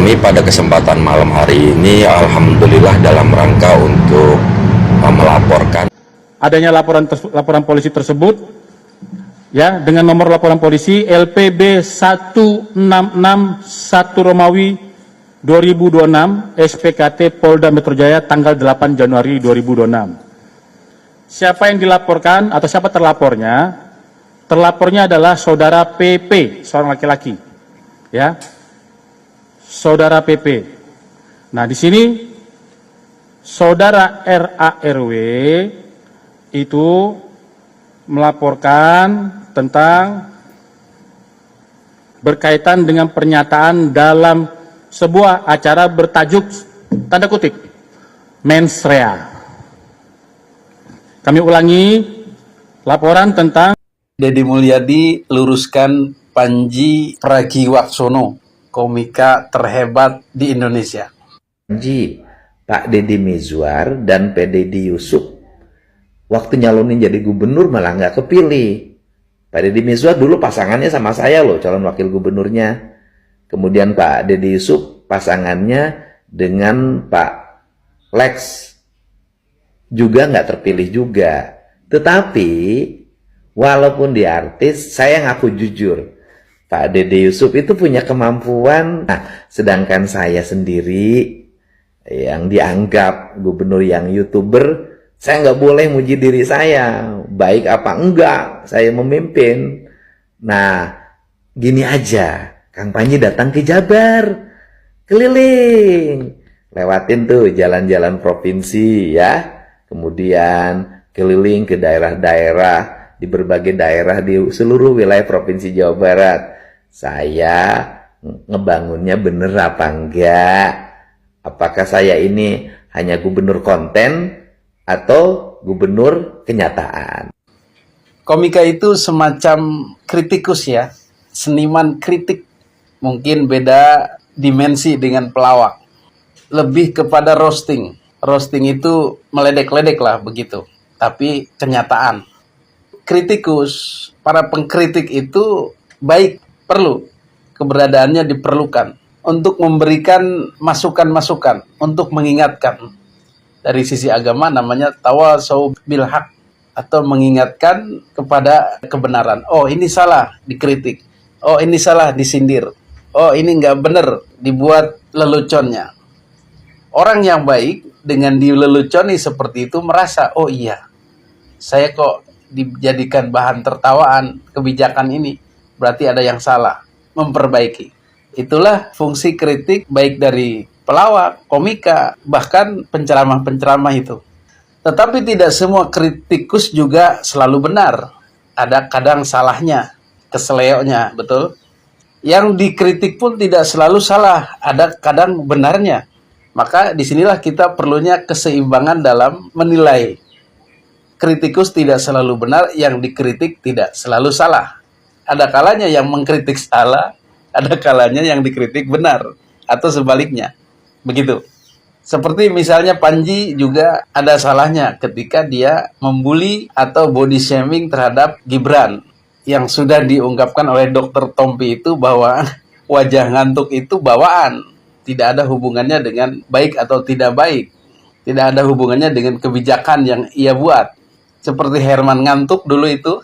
kami pada kesempatan malam hari ini alhamdulillah dalam rangka untuk melaporkan adanya laporan polisi tersebut ya, dengan nomor laporan polisi LPB 1661 Romawi 2026 SPKT Polda Metro Jaya tanggal 8 Januari 2026. Siapa yang dilaporkan atau siapa terlapornya? Terlapornya adalah saudara PP, seorang laki-laki. Ya. Saudara PP. Nah, di sini saudara RARW itu melaporkan tentang berkaitan dengan pernyataan dalam sebuah acara bertajuk tanda kutip mens rea. Kami ulangi laporan tentang Deddy Mulyadi luruskan Panji Pragiwaksono, komika terhebat di Indonesia. Panji, Pak Deddy Mizwar dan Pak Deddy Yusuf waktu nyalonin jadi gubernur malah nggak kepilih. Pak Deddy Mizwar dulu pasangannya sama saya loh, calon wakil gubernurnya. Kemudian Pak Deddy Yusuf pasangannya dengan Pak Lex juga nggak terpilih juga. Tetapi walaupun dia artis, saya ngaku jujur, Pak Deddy Yusuf itu punya kemampuan. Nah, sedangkan saya sendiri yang dianggap gubernur yang YouTuber, saya nggak boleh muji diri saya, baik apa enggak, saya memimpin. Nah, gini aja, Kang Panji datang ke Jabar, keliling, lewatin tuh jalan-jalan provinsi ya, kemudian keliling ke daerah-daerah, di berbagai daerah di seluruh wilayah Provinsi Jawa Barat. Saya ngebangunnya bener apa enggak? Apakah saya ini hanya gubernur konten atau gubernur kenyataan? Komika itu semacam kritikus ya, seniman kritik. Mungkin beda dimensi dengan pelawak. Lebih kepada roasting. Roasting itu meledek-ledek lah begitu. Tapi kenyataan. Kritikus, para pengkritik itu baik, perlu. Keberadaannya diperlukan. Untuk memberikan masukan-masukan. Untuk mengingatkan. Dari sisi agama namanya tawasau bil haq. Atau mengingatkan kepada kebenaran. Oh, ini salah, dikritik. Oh, ini salah, disindir. Oh, ini nggak benar, dibuat leluconnya. Orang yang baik dengan dileluconi seperti itu merasa, oh iya, saya kok dijadikan bahan tertawaan kebijakan ini, berarti ada yang salah, memperbaiki. Itulah fungsi kritik baik dari pelawak, komika, bahkan penceramah-penceramah itu. Tetapi tidak semua kritikus juga selalu benar. Ada kadang salahnya, keseleoknya, betul? Yang dikritik pun tidak selalu salah, ada kadang benarnya. Maka disinilah kita perlunya keseimbangan dalam menilai. Kritikus tidak selalu benar, yang dikritik tidak selalu salah. Ada kalanya yang mengkritik salah, ada kalanya yang dikritik benar, atau sebaliknya. Begitu. Seperti misalnya Panji juga ada salahnya ketika dia membuli atau body shaming terhadap Gibran. Yang sudah diungkapkan oleh Dr. Tompi itu bahwa wajah ngantuk itu bawaan. Tidak ada hubungannya dengan baik atau tidak baik. Tidak ada hubungannya dengan kebijakan yang ia buat. Seperti Herman ngantuk dulu itu.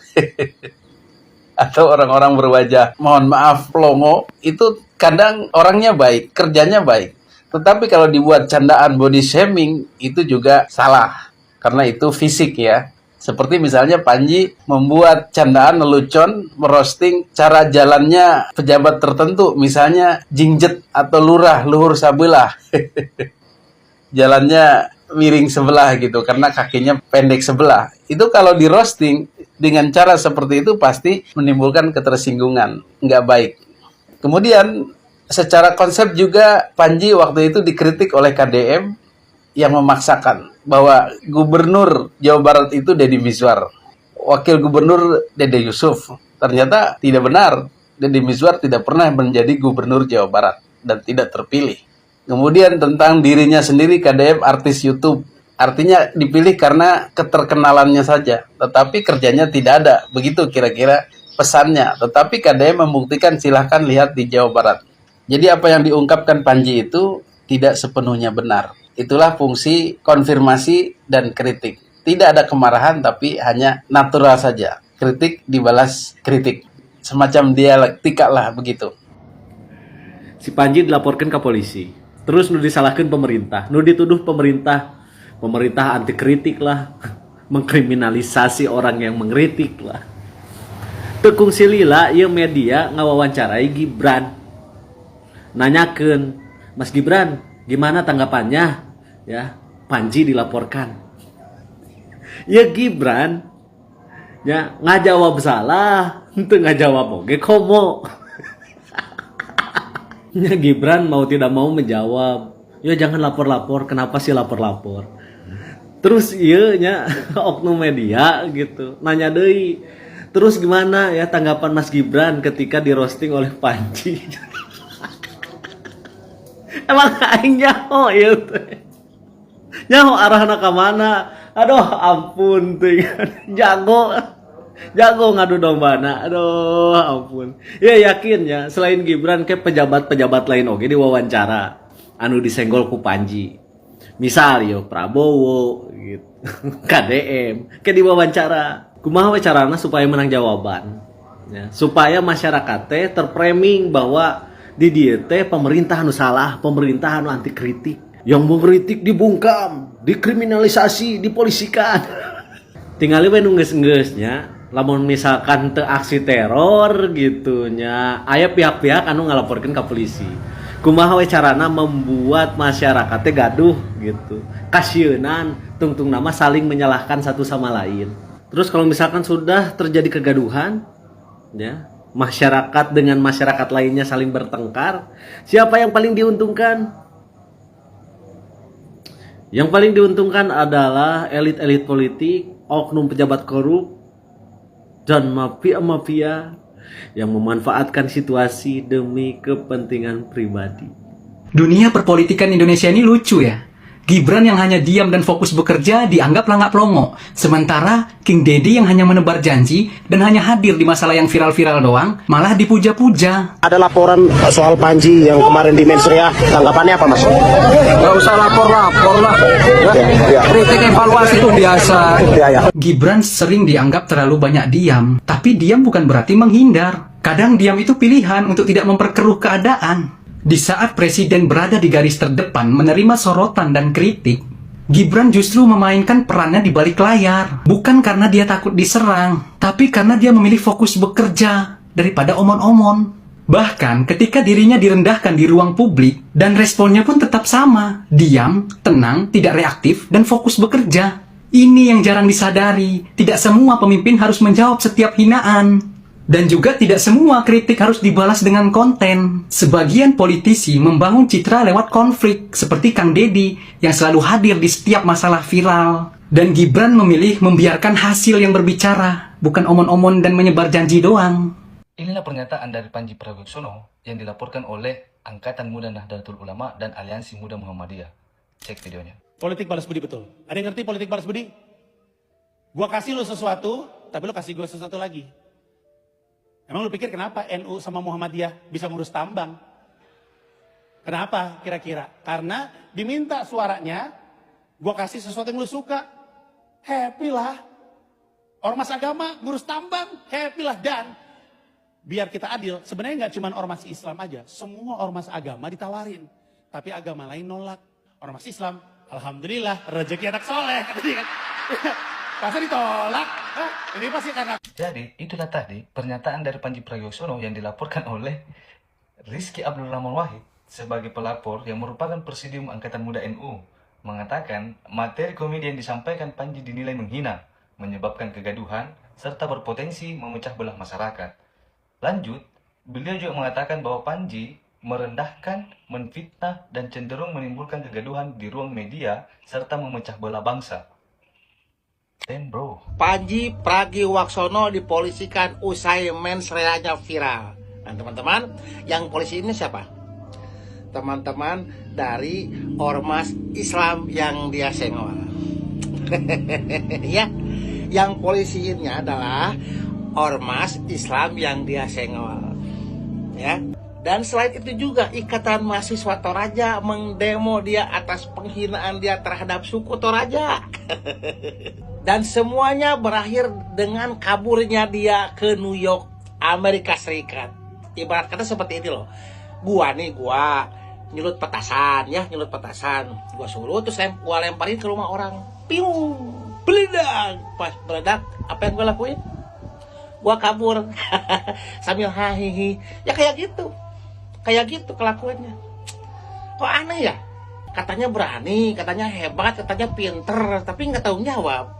Atau orang-orang berwajah, mohon maaf, pelongo. Itu kadang orangnya baik, kerjanya baik. Tetapi kalau dibuat candaan body shaming, itu juga salah. Karena itu fisik ya. Seperti misalnya Panji membuat candaan lelucon, merosting cara jalannya pejabat tertentu. Misalnya Jingjet atau Lurah, luhur sabelah. Jalannya miring sebelah gitu, karena kakinya pendek sebelah. Itu kalau di roasting, dengan cara seperti itu pasti menimbulkan ketersinggungan. Nggak baik. Kemudian, secara konsep juga Panji waktu itu dikritik oleh KDM yang memaksakan bahwa gubernur Jawa Barat itu Deddy Mizwar, wakil gubernur Deddy Yusuf. Ternyata tidak benar. Deddy Mizwar tidak pernah menjadi gubernur Jawa Barat dan tidak terpilih. Kemudian tentang dirinya sendiri, KDM artis YouTube. Artinya dipilih karena keterkenalannya saja, tetapi kerjanya tidak ada. Begitu kira-kira pesannya. Tetapi KDM membuktikan, silahkan lihat di Jawa Barat. Jadi apa yang diungkapkan Panji itu tidak sepenuhnya benar. Itulah fungsi konfirmasi dan kritik. Tidak ada kemarahan tapi hanya natural saja. Kritik dibalas kritik. Semacam dialektika lah begitu. Si Panji dilaporkan ke polisi. Terus nu disalahkan pemerintah. Nu dituduh pemerintah anti kritik lah. Mengkriminalisasi orang yang mengkritik lah. Tekung silila ieu media ngawawancarai Gibran. Nanyakeun, Mas Gibran, gimana tanggapannya? Ya, Panji dilaporkan. Ya Gibran, ya ngajawab salah, henteu ngajawab oge komo. Ya Gibran mau tidak mau menjawab. Ya jangan lapor-lapor, kenapa sih lapor-lapor? Terus ieu nya oknum media gitu, nanya deui. Terus gimana ya tanggapan Mas Gibran ketika di roasting oleh Panji? Emang aing nyaho ieu teh. Nyaho arahna ka mana? Aduh ampun teh. Jago ngadu dombana. Aduh ampun. Ya yakin ya, selain Gibran ke pejabat-pejabat lain oge diwawancara anu disenggol ku Panji. Misal yo Prabowo gitu. KDM ke diwawancara. Kumaha we carana supaya menang jawaban? Ya, supaya masyarakat teh terframing bahwa di dieu teh pemerintah anu salah, pemerintah anu anti kritik. Yang mengkritik dibungkam, dikriminalisasi, dipolisikan. Tinggal we nu geus-geusnya, lamun misalkan teu aksi teror gitu nya, aya pihak-pihak anu ngalaporkeun ka polisi. Kumaha we carana membuat masyarakat teh gaduh gitu. Kasieunan, tungtung nama saling menyalahkan satu sama lain. Terus kalau misalkan sudah terjadi kegaduhan, ya, masyarakat dengan masyarakat lainnya saling bertengkar, siapa yang paling diuntungkan? Yang paling diuntungkan adalah elit-elit politik, oknum pejabat korup, dan mafia-mafia yang memanfaatkan situasi demi kepentingan pribadi. Dunia perpolitikan Indonesia ini lucu ya. Gibran yang hanya diam dan fokus bekerja dianggap langak plongo. Sementara King Deddy yang hanya menebar janji dan hanya hadir di masalah yang viral-viral doang, malah dipuja-puja. Ada laporan soal Panji yang kemarin di Mensrea, tanggapannya apa Mas? Gak usah lapor-lapor lah. Ya. Kritik evaluasi itu biasa. Ya. Gibran sering dianggap terlalu banyak diam. Tapi diam bukan berarti menghindar. Kadang diam itu pilihan untuk tidak memperkeruh keadaan. Di saat Presiden berada di garis terdepan menerima sorotan dan kritik, Gibran justru memainkan perannya di balik layar. Bukan karena dia takut diserang, tapi karena dia memilih fokus bekerja daripada omon-omon. Bahkan ketika dirinya direndahkan di ruang publik, dan responnya pun tetap sama. Diam, tenang, tidak reaktif, dan fokus bekerja. Ini yang jarang disadari. Tidak semua pemimpin harus menjawab setiap hinaan. Dan juga tidak semua kritik harus dibalas dengan konten. Sebagian politisi membangun citra lewat konflik, seperti Kang Deddy yang selalu hadir di setiap masalah viral. Dan Gibran memilih membiarkan hasil yang berbicara, bukan omon-omon dan menyebar janji doang. Inilah pernyataan dari Panji Pragiwaksono yang dilaporkan oleh Angkatan Muda Nahdlatul Ulama dan Aliansi Muda Muhammadiyah. Cek videonya. Politik balas budi betul. Ada yang ngerti politik balas budi? Gua kasih lu sesuatu, tapi lu kasih gua sesuatu lagi. Emang lu pikir kenapa NU sama Muhammadiyah bisa ngurus tambang? Kenapa kira-kira? Karena diminta suaranya, gua kasih sesuatu yang lu suka. Happy lah. Ormas agama ngurus tambang, happy lah. Dan biar kita adil, sebenarnya nggak cuma ormas Islam aja. Semua ormas agama ditawarin. Tapi agama lain nolak. Ormas Islam, alhamdulillah, rezeki anak soleh. Masa ditolak? Ini pasti karena... Jadi, itulah tadi pernyataan dari Panji Pragiwaksono yang dilaporkan oleh Rizky Abdul Rahman Wahid sebagai pelapor yang merupakan Presidium Angkatan Muda NU. Mengatakan materi komedi yang disampaikan Panji dinilai menghina, menyebabkan kegaduhan, serta berpotensi memecah belah masyarakat. Lanjut, beliau juga mengatakan bahwa Panji merendahkan, menfitnah, dan cenderung menimbulkan kegaduhan di ruang media, serta memecah belah bangsa. Bro. Panji Pragiwaksono dipolisikan usai mensreanya viral. Dan teman-teman, yang polisi ini siapa? Teman-teman dari Ormas Islam yang dia senggol. Ya, yang polisinya adalah Ormas Islam yang dia senggol. Ya, Dan selain itu juga Ikatan Mahasiswa Toraja mendemo dia atas penghinaan dia terhadap suku Toraja. Dan semuanya berakhir dengan kaburnya dia ke New York, Amerika Serikat. Ibarat kata seperti ini loh. Gua nyulut petasan. Gua suruh terus gua lemparin ke rumah orang. Piung, beledak. Pas beledak, apa yang gua lakuin? Gua kabur sambil hahihi. Ya kayak gitu kelakuannya. Kok aneh ya? Katanya berani, katanya hebat, katanya pinter, tapi nggak tahu jawab.